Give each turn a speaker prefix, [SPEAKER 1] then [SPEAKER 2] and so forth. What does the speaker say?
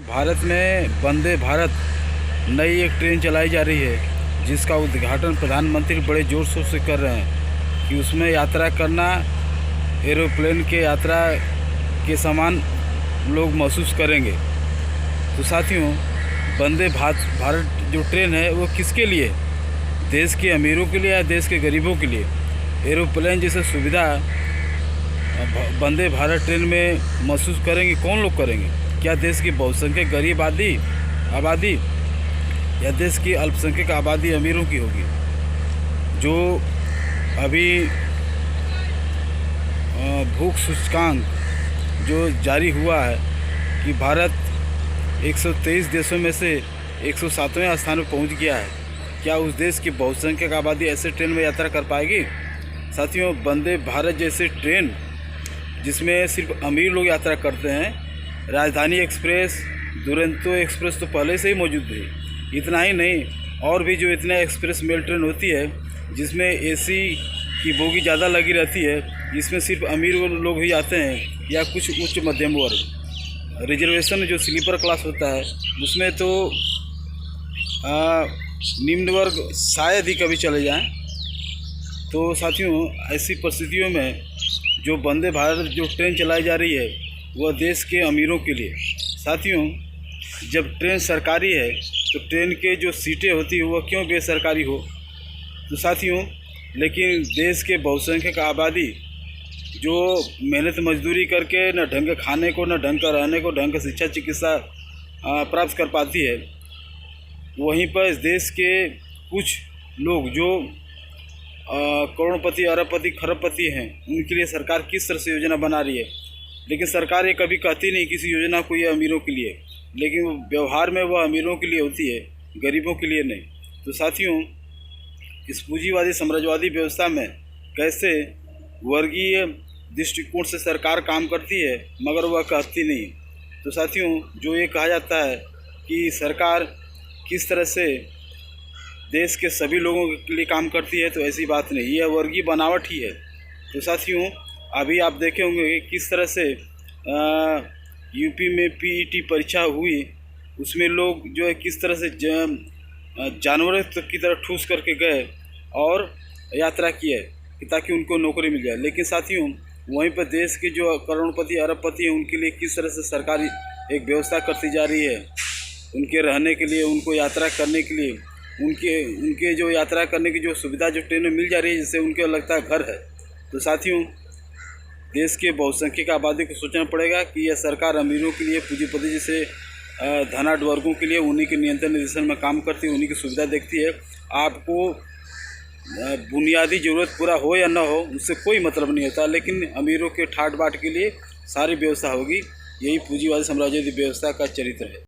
[SPEAKER 1] भारत में वंदे भारत नई एक ट्रेन चलाई जा रही है, जिसका उद्घाटन प्रधानमंत्री बड़े ज़ोर शोर से कर रहे हैं कि उसमें यात्रा करना एरोप्लेन के यात्रा के समान लोग महसूस करेंगे। तो साथियों, वंदे भारत जो ट्रेन है वो किसके लिए? देश के अमीरों के लिए या देश के गरीबों के लिए? एरोप्लेन जैसे सुविधा वंदे भारत ट्रेन में महसूस करेंगे कौन लोग करेंगे? क्या देश की बहुसंख्यक गरीब आबादी या देश की अल्पसंख्यक आबादी अमीरों की होगी? जो अभी भूख सूचकांक जो जारी हुआ है कि भारत 123 देशों में से 107वें स्थान पर पहुंच गया है, क्या उस देश की बहुसंख्यक आबादी ऐसे ट्रेन में यात्रा कर पाएगी? साथियों, वंदे भारत जैसे ट्रेन जिसमें सिर्फ अमीर लोग यात्रा करते हैं, राजधानी एक्सप्रेस, दुरंतो एक्सप्रेस तो पहले से ही मौजूद थी। इतना ही नहीं, और भी जो इतने एक्सप्रेस मेल ट्रेन होती है जिसमें एसी की बोगी ज़्यादा लगी रहती है, जिसमें सिर्फ अमीर लोग ही आते हैं या कुछ उच्च मध्यम वर्ग। रिजर्वेशन जो स्लीपर क्लास होता है उसमें तो निम्न वर्ग शायद ही कभी चले जाएं। तो साथियों, ऐसी परिस्थितियों में जो वंदे भारत जो ट्रेन चलाई जा रही है वह देश के अमीरों के लिए। साथियों, जब ट्रेन सरकारी है तो ट्रेन के जो सीटें होती है वह क्यों बेसरकारी हो? तो साथियों, लेकिन देश के बहुसंख्यक आबादी जो मेहनत मजदूरी करके न ढंग के खाने को, न ढंग का रहने को, ढंग का शिक्षा चिकित्सा प्राप्त कर पाती है, वहीं पर इस देश के कुछ लोग जो करोड़पति, अरबपति, खरबपति हैं, उनके लिए सरकार किस तरह से योजना बना रही है। लेकिन सरकार ये कभी कहती नहीं किसी योजना को ये अमीरों के लिए, लेकिन व्यवहार में वह अमीरों के लिए होती है, गरीबों के लिए नहीं। तो साथियों, इस पूंजीवादी साम्राज्यवादी व्यवस्था में कैसे वर्गीय दृष्टिकोण से सरकार काम करती है मगर वह कहती नहीं। तो साथियों, जो ये कहा जाता है कि सरकार किस तरह से देश के सभी लोगों के लिए काम करती है, तो ऐसी बात नहीं, यह वर्गीय बनावट ही है। तो साथियों, अभी आप देखे होंगे कि किस तरह से यूपी में पीईटी परीक्षा हुई, उसमें लोग जो है किस तरह से जानवरों की तरह ठूस करके गए और यात्रा किए कि ताकि उनको नौकरी मिल जाए। लेकिन साथियों, वहीं पर देश के जो करोड़पति, अरबपति हैं, उनके लिए किस तरह से सरकार एक व्यवस्था करती जा रही है, उनके रहने के लिए, उनको यात्रा करने के लिए, उनके जो यात्रा करने की जो सुविधा जो ट्रेन में मिल जा रही है, जिससे उनको लगता है घर है। तो साथियों, देश के बहुसंख्यक आबादी को सोचना पड़ेगा कि यह सरकार अमीरों के लिए, पूंजीपति जैसे धनाढ्य वर्गों के लिए उन्हीं के नियंत्रण निर्देशन में काम करती है, उन्हीं की सुविधा देखती है। आपको बुनियादी ज़रूरत पूरा हो या ना हो उससे कोई मतलब नहीं होता, लेकिन अमीरों के ठाट बाट के लिए सारी व्यवस्था होगी। यही पूंजीवादी साम्राज्यवादी व्यवस्था का चरित्र है।